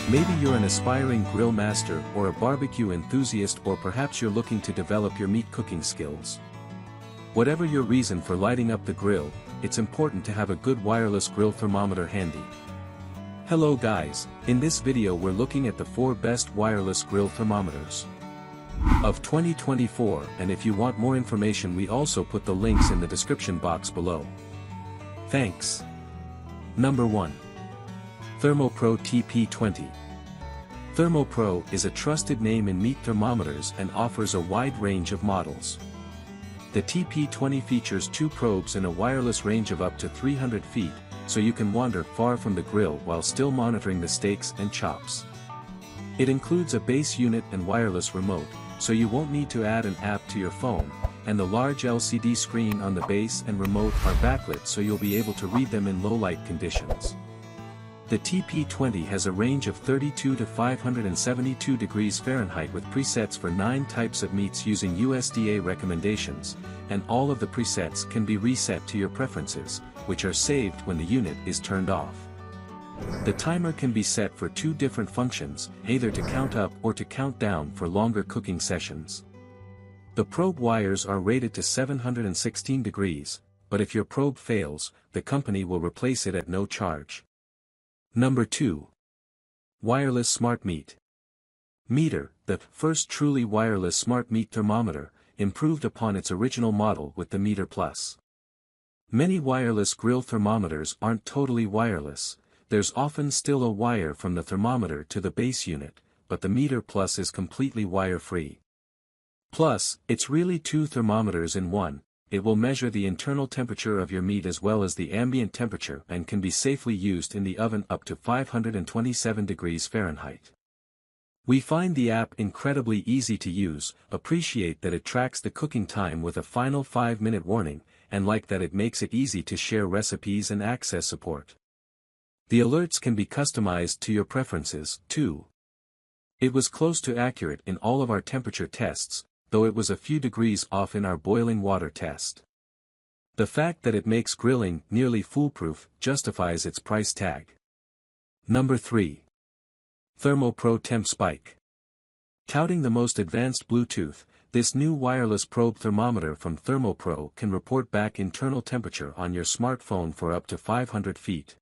Maybe you're an aspiring grill master or a barbecue enthusiast, or perhaps you're looking to develop your meat cooking skills. Whatever your reason for lighting up the grill, it's important to have a good wireless grill thermometer handy. Hello guys, in this video we're looking at the 4 best wireless grill thermometers of 2024, and if you want more information we also put the links in the description box below. Thanks. Number 1. ThermoPro TP20. ThermoPro is a trusted name in meat thermometers and offers a wide range of models. The TP20 features 2 probes and a wireless range of up to 300 feet, so you can wander far from the grill while still monitoring the steaks and chops. It includes a base unit and wireless remote, so you won't need to add an app to your phone, and the large LCD screen on the base and remote are backlit so you'll be able to read them in low-light conditions. The TP20 has a range of 32 to 572 degrees Fahrenheit with presets for 9 types of meats using USDA recommendations, and all of the presets can be reset to your preferences, which are saved when the unit is turned off. The timer can be set for 2 different functions, either to count up or to count down for longer cooking sessions. The probe wires are rated to 716 degrees, but if your probe fails, the company will replace it at no charge. Number 2. Wireless Smart Meat Meter, the first truly wireless smart meat thermometer, improved upon its original model with the Meter Plus. Many wireless grill thermometers aren't totally wireless. There's often still a wire from the thermometer to the base unit, but the Meter Plus is completely wire-free. Plus, it's really 2 thermometers in one. It will measure the internal temperature of your meat as well as the ambient temperature and can be safely used in the oven up to 527 degrees Fahrenheit. We find the app incredibly easy to use, appreciate that it tracks the cooking time with a final 5-minute warning, and like that it makes it easy to share recipes and access support. The alerts can be customized to your preferences, too. It was close to accurate in all of our temperature tests, though it was a few degrees off in our boiling water test. The fact that it makes grilling nearly foolproof justifies its price tag. Number 3. ThermoPro Temp Spike. Touting the most advanced Bluetooth, this new wireless probe thermometer from ThermoPro can report back internal temperature on your smartphone for up to 500 feet.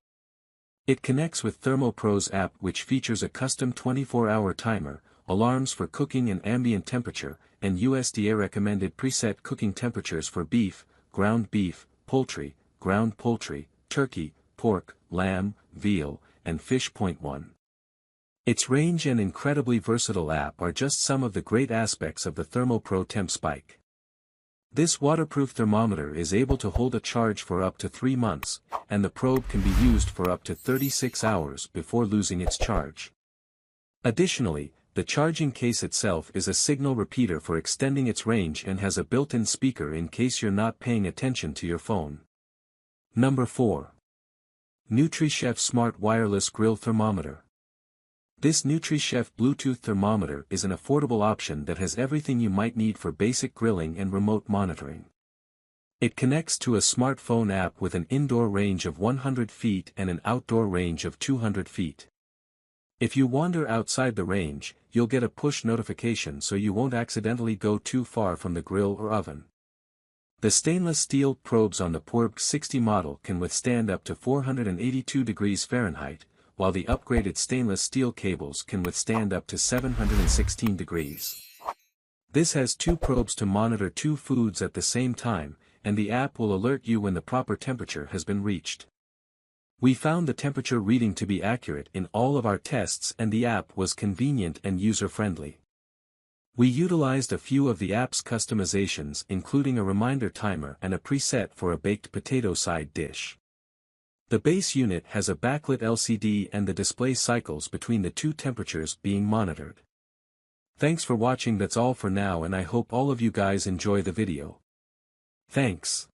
It connects with ThermoPro's app, which features a custom 24-hour timer, alarms for cooking and ambient temperature, and USDA recommended preset cooking temperatures for beef, ground beef, poultry, ground poultry, turkey, pork, lamb, veal, and fish. 1. Its range and incredibly versatile app are just some of the great aspects of the ThermoPro Temp Spike. This waterproof thermometer is able to hold a charge for up to 3 months, and the probe can be used for up to 36 hours before losing its charge. Additionally, the charging case itself is a signal repeater for extending its range and has a built-in speaker in case you're not paying attention to your phone. Number 4. NutriChef Smart Wireless Grill Thermometer. This NutriChef Bluetooth thermometer is an affordable option that has everything you might need for basic grilling and remote monitoring. It connects to a smartphone app with an indoor range of 100 feet and an outdoor range of 200 feet. If you wander outside the range, you'll get a push notification so you won't accidentally go too far from the grill or oven. The stainless steel probes on the PORB 60 model can withstand up to 482 degrees Fahrenheit, while the upgraded stainless steel cables can withstand up to 716 degrees. This has 2 probes to monitor 2 foods at the same time, and the app will alert you when the proper temperature has been reached. We found the temperature reading to be accurate in all of our tests, and the app was convenient and user-friendly. We utilized a few of the app's customizations, including a reminder timer and a preset for a baked potato side dish. The base unit has a backlit LCD and the display cycles between the 2 temperatures being monitored. Thanks for watching. That's all for now, and I hope all of you guys enjoy the video. Thanks.